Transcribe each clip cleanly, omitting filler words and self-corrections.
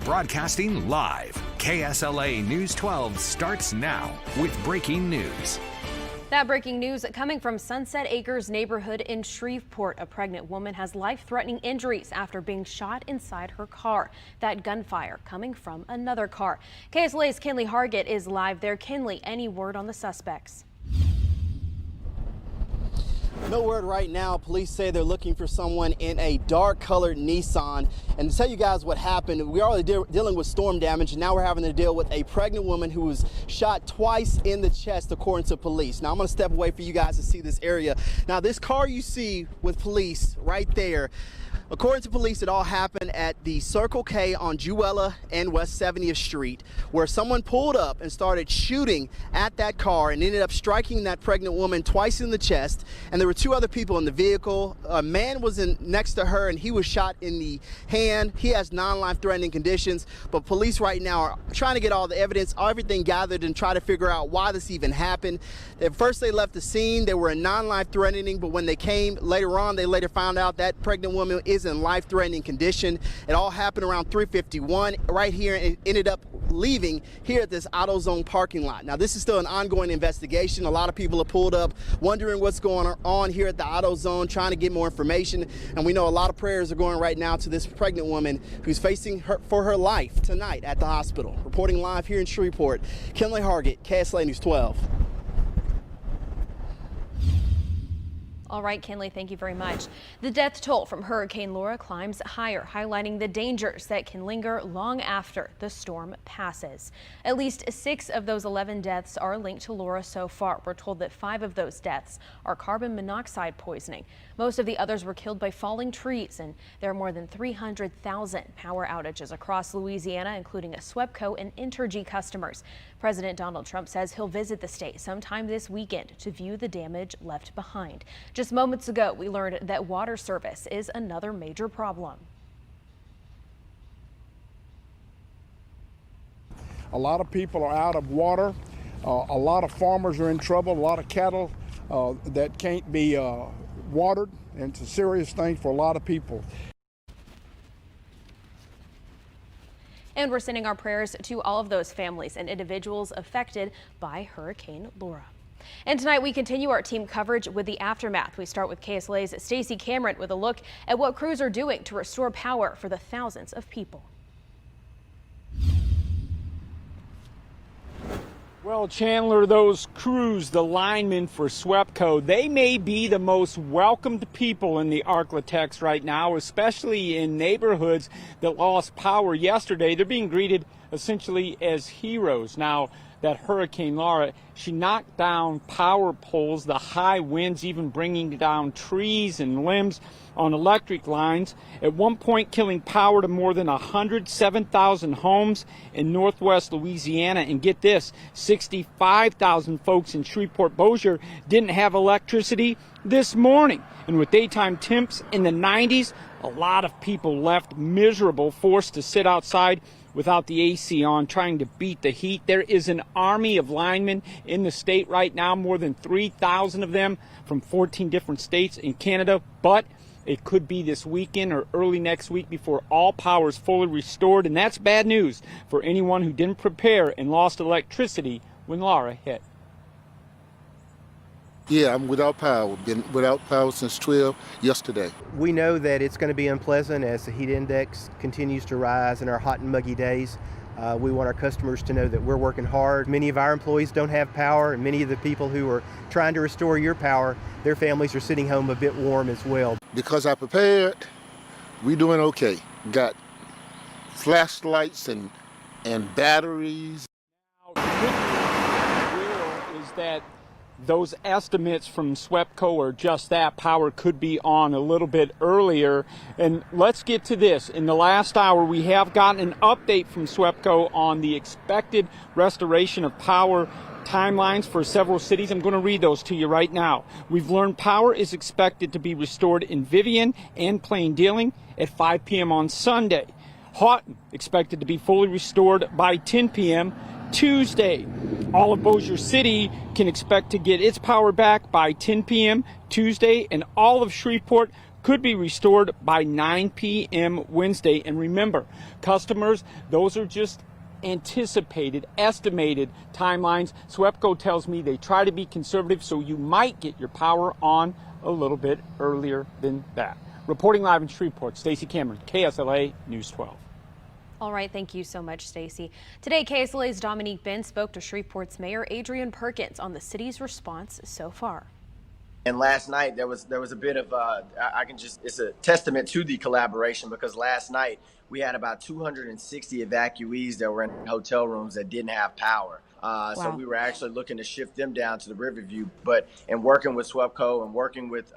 Broadcasting live, KSLA News 12 starts now with breaking news. That breaking news coming from Sunset Acres neighborhood in Shreveport. A pregnant woman has life-threatening injuries after being shot inside her car. That gunfire coming from another car. KSLA's Kinley Hargett is live there. Kinley, any word on the suspects? No word right now. Police say they're looking for someone in a dark colored Nissan. And to tell you guys what happened, we're already dealing with storm damage, and now we're having to deal with a pregnant woman who was shot twice in the chest, according to police. Now I'm going to step away for you guys to see this area. Now this car you see with police right there, according to police, it all happened at the Circle K on Jewella and West 70th Street, where someone pulled up and started shooting at that car and ended up striking that pregnant woman twice in the chest. And there were two other people in the vehicle. A man was next to her, and he was shot in the hand. He has non-life-threatening conditions, but police right now are trying to get all the evidence, everything gathered, and try to figure out why this even happened. At first, they left the scene. They were in non-life-threatening, but when they came later on, they later found out that pregnant woman is in life-threatening condition. It all happened around 3:51 right here, and it ended up leaving here at this AutoZone parking lot. Now this is still an ongoing investigation. A lot of people have pulled up wondering what's going on here at the AutoZone, trying to get more information, and we know a lot of prayers are going right now to this pregnant woman who's facing for her life tonight at the hospital. Reporting live here in Shreveport, Kinley Hargett, KSLA News 12. All right, Kinley, thank you very much. The death toll from Hurricane Laura climbs higher, highlighting the dangers that can linger long after the storm passes. At least 6 of those 11 deaths are linked to Laura so far. We're told that 5 of those deaths are carbon monoxide poisoning. Most of the others were killed by falling trees, and there are more than 300,000 power outages across Louisiana, including a SWEPCO and Entergy customers. President Donald Trump says he'll visit the state sometime this weekend to view the damage left behind. Just moments ago, we learned that water service is another major problem. A lot of people are out of water. A lot of farmers are in trouble. A lot of cattle that can't be watered, and it's a serious thing for a lot of people. And we're sending our prayers to all of those families and individuals affected by Hurricane Laura. And tonight we continue our team coverage with the aftermath. We start with KSLA's Stacey Cameron with a look at what crews are doing to restore power for the thousands of people. Well, Chandler, those crews, the linemen for SWEPCO, they may be the most welcomed people in the Arklatex right now, especially in neighborhoods that lost power yesterday. They're being greeted essentially as heroes. Now, that Hurricane Laura, she knocked down power poles, the high winds even bringing down trees and limbs on electric lines, at one point killing power to more than 107,000 homes in northwest Louisiana. And get this, 65,000 folks in Shreveport-Bossier didn't have electricity this morning. And with daytime temps in the 90s, a lot of people left miserable, forced to sit outside without the AC on, trying to beat the heat. There is an army of linemen in the state right now, more than 3,000 of them from 14 different states in Canada, but it could be this weekend or early next week before all power is fully restored, and that's bad news for anyone who didn't prepare and lost electricity when Laura hit. Yeah, I'm without power. Been without power since 12 yesterday. We know that it's going to be unpleasant as the heat index continues to rise in our hot and muggy days. We want our customers to know that we're working hard. Many of our employees don't have power, and many of the people who are trying to restore your power, their families are sitting home a bit warm as well. Because I prepared, we doing okay. Got flashlights and batteries. Now, is that those estimates from SWEPCO are just that. Power could be on a little bit earlier. And let's get to this. In the last hour, we have gotten an update from SWEPCO on the expected restoration of power timelines for several cities. I'm going to read those to you right now. We've learned power is expected to be restored in Vivian and Plain Dealing at 5 p.m. on Sunday. Houghton expected to be fully restored by 10 p.m. Tuesday. All of Bossier City can expect to get its power back by 10 p.m. Tuesday, and all of Shreveport could be restored by 9 p.m. Wednesday. And remember, customers, those are just anticipated, estimated timelines. SWEPCO tells me they try to be conservative, so you might get your power on a little bit earlier than that. Reporting live in Shreveport, Stacey Cameron, KSLA News 12. All right, thank you so much, Stacey. Today, KSLA's Dominique Ben spoke to Shreveport's Mayor Adrian Perkins on the city's response so far. And last night there was a bit of it's a testament to the collaboration, because last night we had about 260 evacuees that were in hotel rooms that didn't have power. So we were actually looking to shift them down to the Riverview, but in working with SWEPCO and working with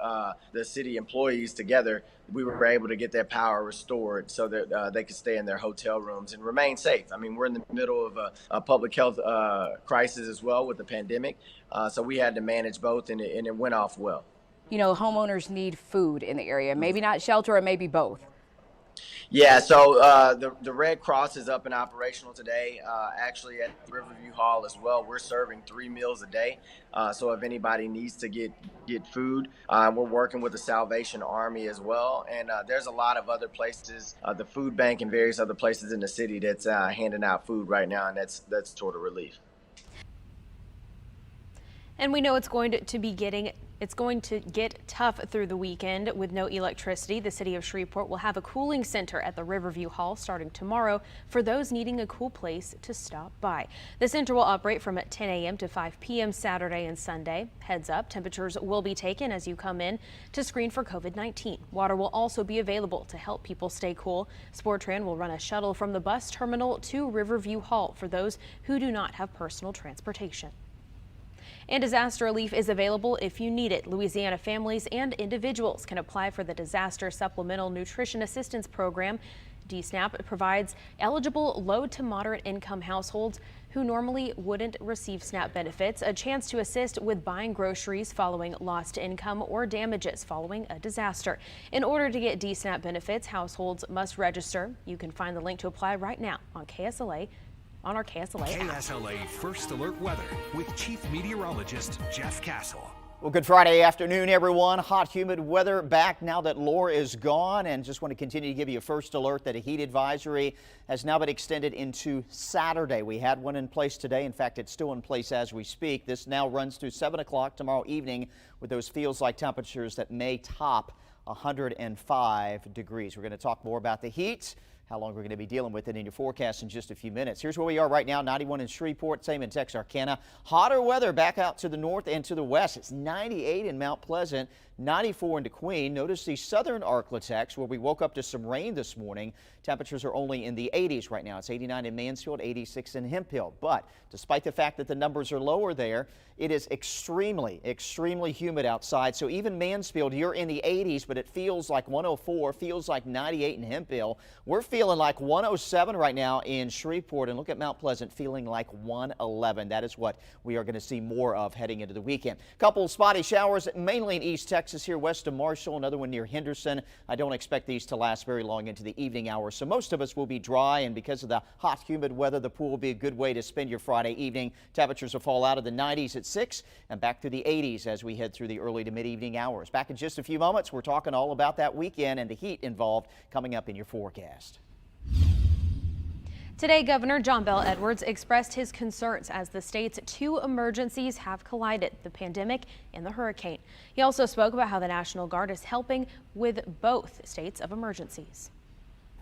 the city employees together, we were able to get their power restored so that they could stay in their hotel rooms and remain safe. I mean, we're in the middle of a public health crisis as well with the pandemic, so we had to manage both, and it went off well. You know, homeowners need food in the area, maybe not shelter, or maybe both. Yeah, so the Red Cross is up and operational today, actually at Riverview Hall as well. We're serving 3 meals a day, so if anybody needs to get food, we're working with the Salvation Army as well. And there's a lot of other places, the food bank and various other places in the city that's handing out food right now, and that's sort of relief. And we know it's going to get tough through the weekend with no electricity. The city of Shreveport will have a cooling center at the Riverview Hall starting tomorrow for those needing a cool place to stop by. The center will operate from 10 a.m. to 5 p.m. Saturday and Sunday. Heads up, temperatures will be taken as you come in to screen for COVID-19. Water will also be available to help people stay cool. Sportran will run a shuttle from the bus terminal to Riverview Hall for those who do not have personal transportation. And disaster relief is available if you need it. Louisiana families and individuals can apply for the Disaster Supplemental Nutrition Assistance Program. DSNAP provides eligible low to moderate income households who normally wouldn't receive SNAP benefits a chance to assist with buying groceries following lost income or damages following a disaster. In order to get DSNAP benefits, households must register. You can find the link to apply right now on KSLA. On our KSLA app. KSLA First Alert Weather with Chief Meteorologist Jeff Castle. Well, good Friday afternoon, everyone. Hot, humid weather back now that Laura is gone, and just want to continue to give you a first alert that a heat advisory has now been extended into Saturday. We had one in place today. In fact, it's still in place as we speak. This now runs through 7 o'clock tomorrow evening with those feels-like temperatures that may top 105 degrees. We're going to talk more about the heat, how long we're going to be dealing with it in your forecast in just a few minutes. Here's where we are right now, 91 in Shreveport, same in Texarkana. Hotter weather back out to the north and to the west. It's 98 in Mount Pleasant, 94 in DeQueen. Notice the southern Arklatex, where we woke up to some rain this morning. Temperatures are only in the 80s right now. It's 89 in Mansfield, 86 in Hemphill. But despite the fact that the numbers are lower there, it is extremely, extremely humid outside. So even Mansfield, you're in the 80s, but it feels like 104, feels like 98 in Hemphill. We're feeling like 107 right now in Shreveport, and look at Mount Pleasant feeling like 111. That is what we are going to see more of heading into the weekend. Couple spotty showers, mainly in East Texas here west of Marshall, another one near Henderson. I don't expect these to last very long into the evening hours, so most of us will be dry, and because of the hot, humid weather, the pool will be a good way to spend your Friday evening. Temperatures will fall out of the 90s at 6 and back to the 80s as we head through the early to mid-evening hours. Back in just a few moments, we're talking all about that weekend and the heat involved coming up in your forecast. Today, Governor John Bel Edwards expressed his concerns as the state's 2 emergencies have collided, the pandemic and the hurricane. He also spoke about how the National Guard is helping with both states of emergencies.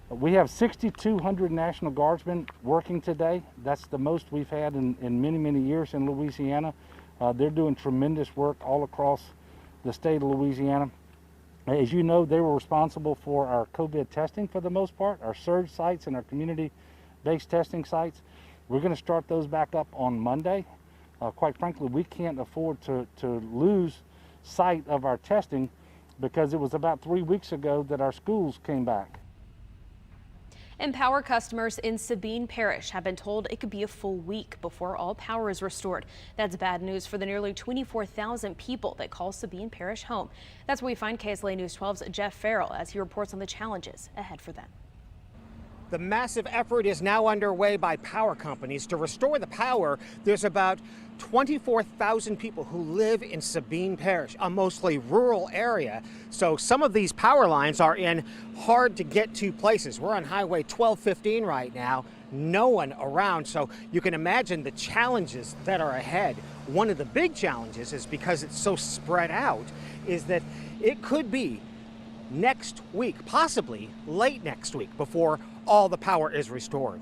We have 6,200 National Guardsmen working today. That's the most we've had in many, many years in Louisiana. They're doing tremendous work all across the state of Louisiana. As you know, they were responsible for our COVID testing for the most part, our surge sites and our community-based testing sites. We're going to start those back up on Monday. Quite frankly, we can't afford to lose sight of our testing because it was about 3 weeks ago that our schools came back. And power customers in Sabine Parish have been told it could be a full week before all power is restored. That's bad news for the nearly 24,000 people that call Sabine Parish home. That's where we find KSLA News 12's Jeff Farrell as he reports on the challenges ahead for them. The massive effort is now underway by power companies to restore the power. There's about 24,000 people who live in Sabine Parish, a mostly rural area. So some of these power lines are in hard to get to places. We're on Highway 1215 right now. No one around, so you can imagine the challenges that are ahead. One of the big challenges is because it's so spread out, is that it could be next week, possibly late next week, before all the power is restored.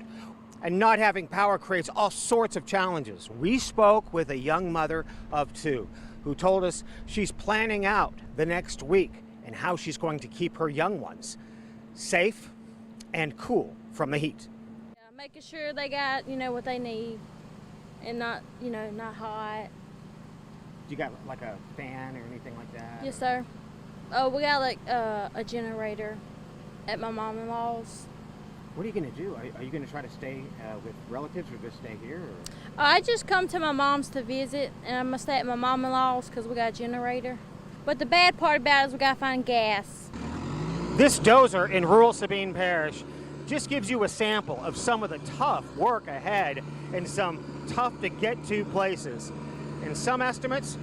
And not having power creates all sorts of challenges. We spoke with a young mother of 2 who told us she's planning out the next week and how she's going to keep her young ones safe and cool from the heat. Yeah, making sure they got, what they need and not, not hot. You got like a fan or anything like that? Yes, sir. Oh, we got like a generator at my mom-in-law's. What are you going to do? Are you going to try to stay with relatives or just stay here? Or? I just come to my mom's to visit, and I'm going to stay at my mom-in-law's because we got a generator. But the bad part about it is we got to find gas. This dozer in rural Sabine Parish just gives you a sample of some of the tough work ahead and some tough to get to places. In some estimates,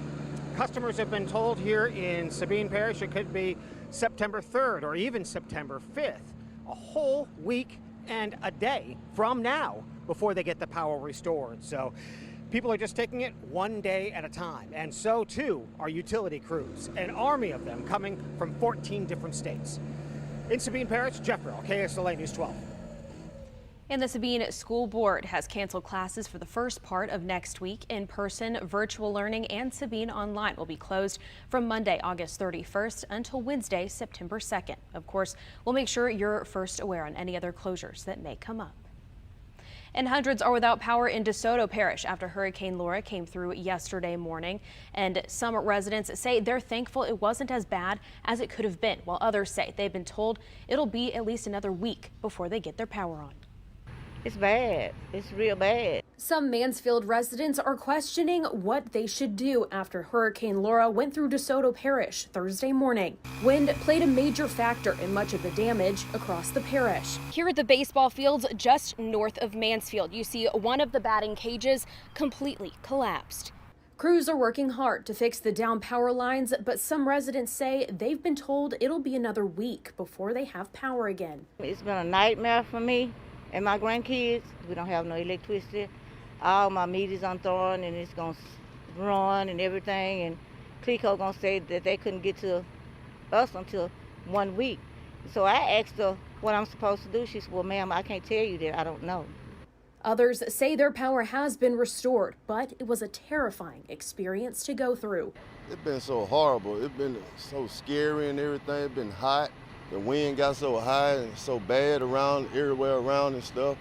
customers have been told here in Sabine Parish it could be September 3rd or even September 5th. A whole week and a day from now before they get the power restored. So people are just taking it one day at a time. And so too are utility crews, an army of them coming from 14 different states. In Sabine Parish, Jeff Burrell, KSLA News 12. And the Sabine School Board has canceled classes for the first part of next week. In-person, virtual learning, and Sabine Online will be closed from Monday, August 31st until Wednesday, September 2nd. Of course, we'll make sure you're first aware on any other closures that may come up. And hundreds are without power in DeSoto Parish after Hurricane Laura came through yesterday morning. And some residents say they're thankful it wasn't as bad as it could have been, while others say they've been told it'll be at least another week before they get their power on. It's bad. It's real bad. Some Mansfield residents are questioning what they should do after Hurricane Laura went through DeSoto Parish Thursday morning. Wind played a major factor in much of the damage across the parish. Here at the baseball fields just north of Mansfield, you see one of the batting cages completely collapsed. Crews are working hard to fix the down power lines, but some residents say they've been told it'll be another week before they have power again. It's been a nightmare for me and my grandkids. We don't have no electricity. All my meat is unthrown and it's going to run and everything. And Clico going to say that they couldn't get to us until 1 week. So I asked her what I'm supposed to do. She said, well, ma'am, I can't tell you that. I don't know. Others say their power has been restored, but it was a terrifying experience to go through. It's been so horrible. It's been so scary and everything. It's been hot. The wind got so high and so bad around everywhere around and stuff.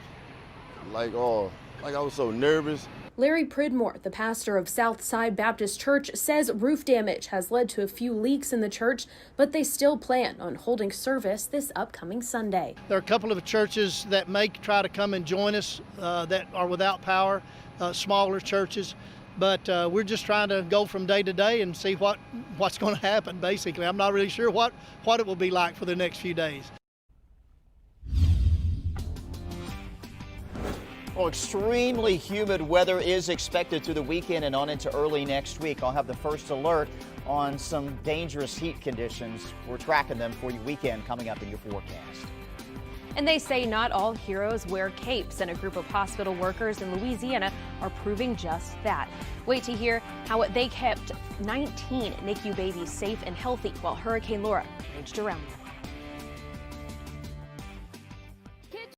Like I was so nervous. Larry Pridmore, the pastor of Southside Baptist Church, says roof damage has led to a few leaks in the church, but they still plan on holding service this upcoming Sunday. There are a couple of churches that may try to come and join us that are without power, smaller churches. But we're just trying to go from day to day and see what's going to happen, basically. I'm not really sure what it will be like for the next few days. Well, extremely humid weather is expected through the weekend and on into early next week. I'll have the first alert on some dangerous heat conditions. We're tracking them for your weekend coming up in your forecast. And they say not all heroes wear capes, and a group of hospital workers in Louisiana are proving just that. Wait to hear how they kept 19 NICU babies safe and healthy while Hurricane Laura raged around them.